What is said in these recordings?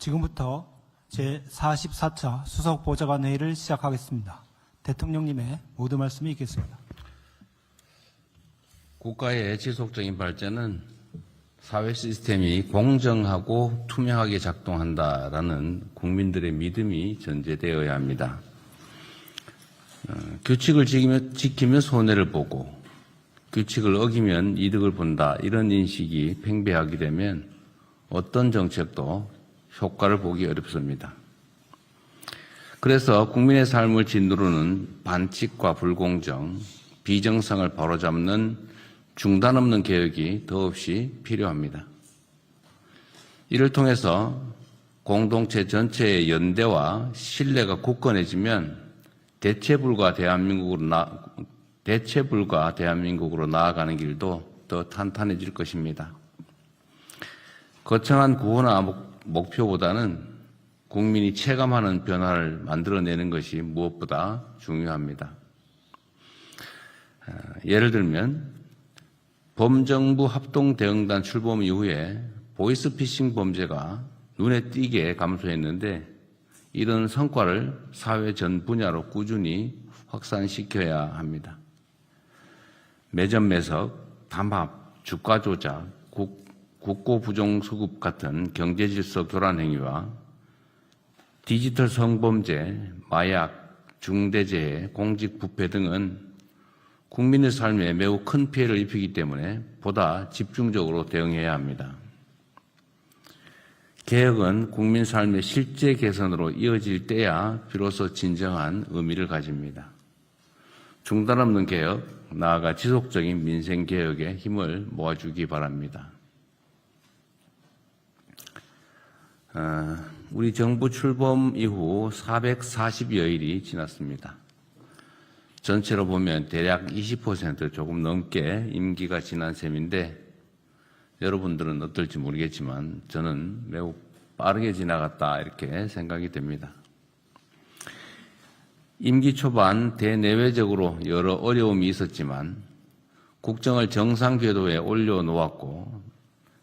지금부터 제44차 수석보좌관 회의를 시작하겠습니다. 대통령님의 모든 말씀이 있겠습니다. 국가의 지속적인 발전은 사회 시스템이 공정하고 투명하게 작동한다라는 국민들의 믿음이 전제되어야 합니다. 규칙을 지키면 손해를 보고 규칙을 어기면 이득을 본다, 이런 인식이 팽배하게 되면 어떤 정책도 효과를 보기 어렵습니다. 그래서 국민의 삶을 짓누르는 반칙과 불공정, 비정상을 바로잡는 중단 없는 개혁이 더없이 필요합니다. 이를 통해서 공동체 전체의 연대와 신뢰가 굳건해지면 대체 불가 대한민국으로 나아가는 길도 더 탄탄해질 것입니다. 거창한 구호나 목표보다는 국민이 체감하는 변화를 만들어내는 것이 무엇보다 중요합니다. 예를 들면 범정부 합동대응단 출범 이후에 보이스피싱 범죄가 눈에 띄게 감소했는데 이런 성과를 사회 전 분야로 꾸준히 확산시켜야 합니다. 매점 매석, 담합, 주가 조작, 국고 부정 수급 같은 경제 질서 교란 행위와 디지털 성범죄, 마약, 중대재해, 공직 부패 등은 국민의 삶에 매우 큰 피해를 입히기 때문에 보다 집중적으로 대응해야 합니다. 개혁은 국민 삶의 실제 개선으로 이어질 때야 비로소 진정한 의미를 가집니다. 중단 없는 개혁, 나아가 지속적인 민생 개혁에 힘을 모아주기 바랍니다. 우리 정부 출범 이후 440여일이 지났습니다. 전체로 보면 대략 20% 조금 넘게 임기가 지난 셈인데 여러분들은 어떨지 모르겠지만 저는 매우 빠르게 지나갔다 이렇게 생각이 됩니다. 임기 초반 대내외적으로 여러 어려움이 있었지만 국정을 정상 궤도에 올려놓았고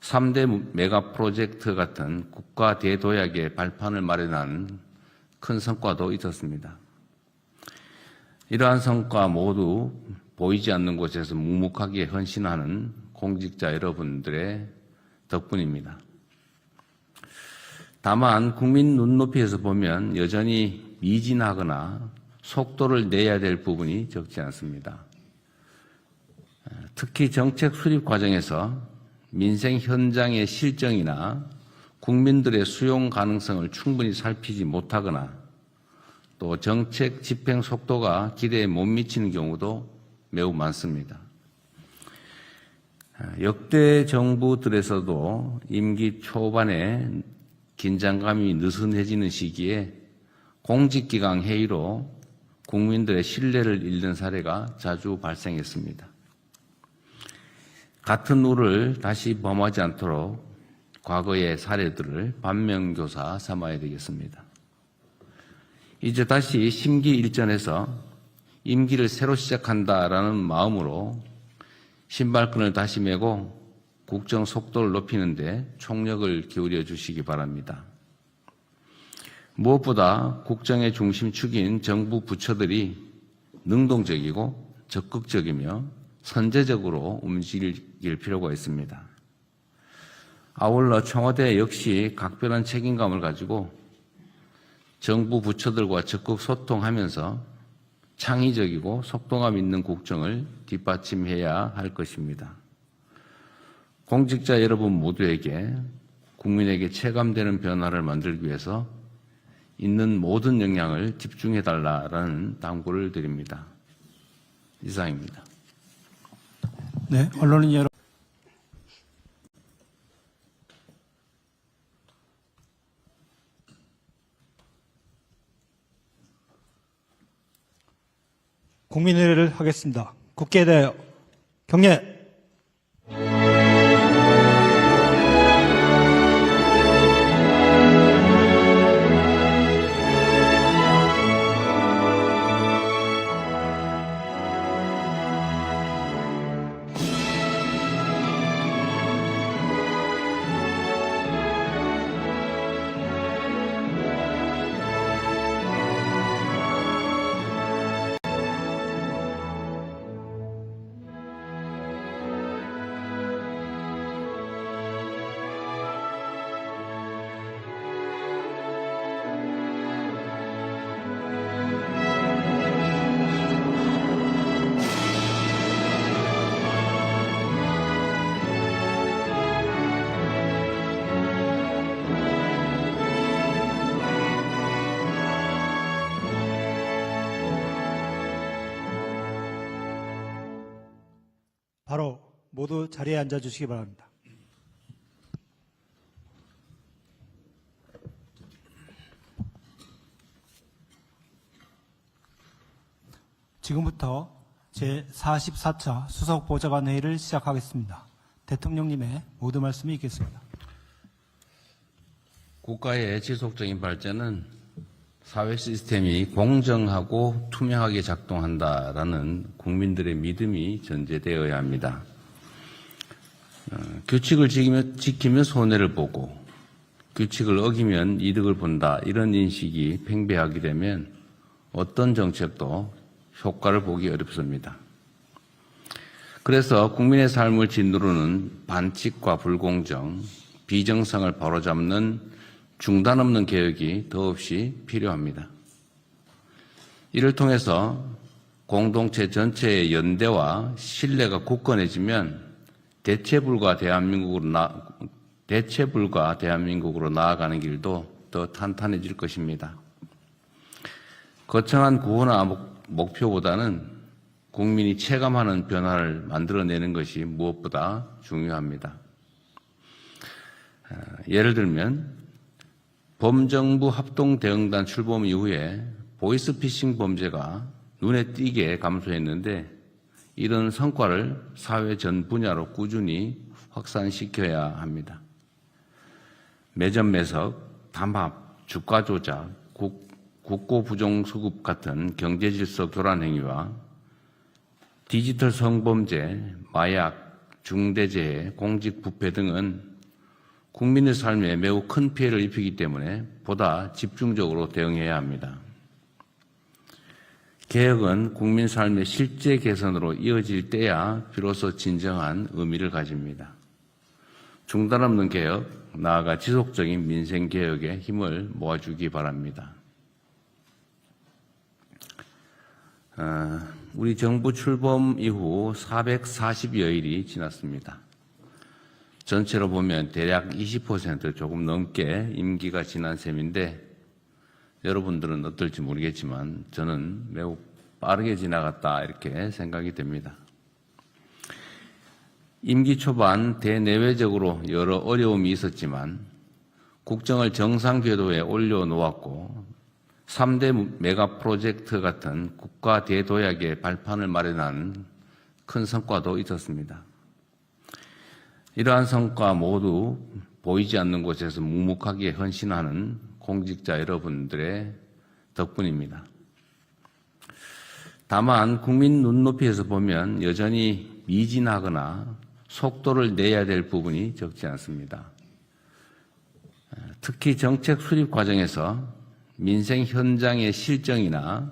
3대 메가 프로젝트 같은 국가 대도약의 발판을 마련하는 큰 성과도 있었습니다. 이러한 성과 모두 보이지 않는 곳에서 묵묵하게 헌신하는 공직자 여러분들의 덕분입니다. 다만 국민 눈높이에서 보면 여전히 미진하거나 속도를 내야 될 부분이 적지 않습니다. 특히 정책 수립 과정에서 민생 현장의 실정이나 국민들의 수용 가능성을 충분히 살피지 못하거나 또 정책 집행 속도가 기대에 못 미치는 경우도 매우 많습니다. 역대 정부들에서도 임기 초반에 긴장감이 느슨해지는 시기에 공직기강 회의로 국민들의 신뢰를 잃는 사례가 자주 발생했습니다. 같은 우를 다시 범하지 않도록 과거의 사례들을 반면교사 삼아야 되겠습니다. 이제 다시 심기일전해서 임기를 새로 시작한다라는 마음으로 신발끈을 다시 메고 국정 속도를 높이는 데 총력을 기울여 주시기 바랍니다. 무엇보다 국정의 중심축인 정부 부처들이 능동적이고 적극적이며 선제적으로 움직일 필요가 있습니다. 아울러 청와대 역시 각별한 책임감을 가지고 정부 부처들과 적극 소통하면서 창의적이고 속도감 있는 국정을 뒷받침해야 할 것입니다. 공직자 여러분 모두에게 국민에게 체감되는 변화를 만들기 위해서 있는 모든 역량을 집중해달라는 당부를 드립니다. 이상입니다. 네, 언론인 여러분. 국민회의를 하겠습니다. 국회에 대하여 경례. 바로 모두 자리에 앉아 주시기 바랍니다. 지금부터 제44차 수석보좌관 회의를 시작하겠습니다. 대통령님의 모두 말씀이 있겠습니다. 국가의 지속적인 발전은 사회 시스템이 공정하고 투명하게 작동한다라는 국민들의 믿음이 전제되어야 합니다. 규칙을 지키면 손해를 보고 규칙을 어기면 이득을 본다, 이런 인식이 팽배하게 되면 어떤 정책도 효과를 보기 어렵습니다. 그래서 국민의 삶을 짓누르는 반칙과 불공정, 비정상을 바로잡는 중단 없는 개혁이 더없이 필요합니다. 이를 통해서 공동체 전체의 연대와 신뢰가 굳건해지면 대체불가 대한민국으로 나아가는 길도 더 탄탄해질 것입니다. 거창한 구호나 목표보다는 국민이 체감하는 변화를 만들어내는 것이 무엇보다 중요합니다. 예를 들면 범정부 합동대응단 출범 이후에 보이스피싱 범죄가 눈에 띄게 감소했는데 이런 성과를 사회 전 분야로 꾸준히 확산시켜야 합니다. 매점 매석, 담합, 주가 조작, 국고 부정수급 같은 경제질서 교란 행위와 디지털 성범죄, 마약, 중대재해, 공직부패 등은 국민의 삶에 매우 큰 피해를 입히기 때문에 보다 집중적으로 대응해야 합니다. 개혁은 국민 삶의 실제 개선으로 이어질 때야 비로소 진정한 의미를 가집니다. 중단 없는 개혁, 나아가 지속적인 민생 개혁에 힘을 모아주기 바랍니다. 우리 정부 출범 이후 440여일이 지났습니다. 전체로 보면 대략 20% 조금 넘게 임기가 지난 셈인데 여러분들은 어떨지 모르겠지만 저는 매우 빠르게 지나갔다 이렇게 생각이 됩니다. 임기 초반 대내외적으로 여러 어려움이 있었지만 국정을 정상 궤도에 올려놓았고 3대 메가 프로젝트 같은 국가 대도약의 발판을 마련한 큰 성과도 있었습니다. 이러한 성과 모두 보이지 않는 곳에서 묵묵하게 헌신하는 공직자 여러분들의 덕분입니다. 다만 국민 눈높이에서 보면 여전히 미진하거나 속도를 내야 될 부분이 적지 않습니다. 특히 정책 수립 과정에서 민생 현장의 실정이나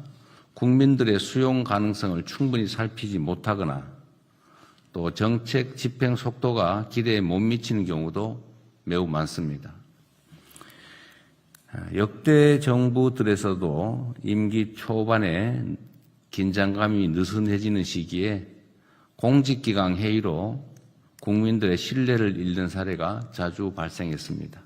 국민들의 수용 가능성을 충분히 살피지 못하거나 또 정책 집행 속도가 기대에 못 미치는 경우도 매우 많습니다. 역대 정부들에서도 임기 초반에 긴장감이 느슨해지는 시기에 공직기강 회의로 국민들의 신뢰를 잃는 사례가 자주 발생했습니다.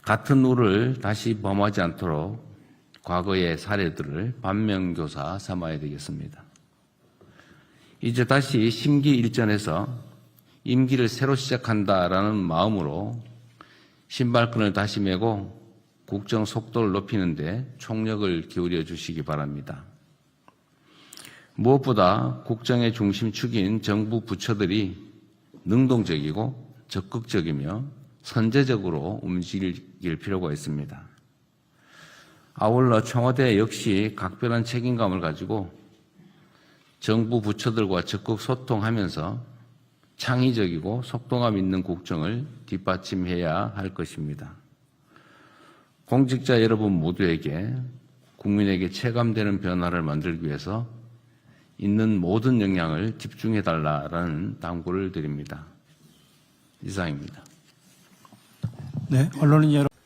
같은 우를 다시 범하지 않도록 과거의 사례들을 반면교사 삼아야 되겠습니다. 이제 다시 심기일전해서 임기를 새로 시작한다라는 마음으로 신발끈을 다시 메고 국정 속도를 높이는 데 총력을 기울여 주시기 바랍니다. 무엇보다 국정의 중심축인 정부 부처들이 능동적이고 적극적이며 선제적으로 움직일 필요가 있습니다. 아울러 청와대 역시 각별한 책임감을 가지고 정부 부처들과 적극 소통하면서 창의적이고 속도감 있는 국정을 뒷받침해야 할 것입니다. 공직자 여러분 모두에게 국민에게 체감되는 변화를 만들기 위해서 있는 모든 역량을 집중해달라는 당부를 드립니다. 이상입니다. 네, 언론인 여러분.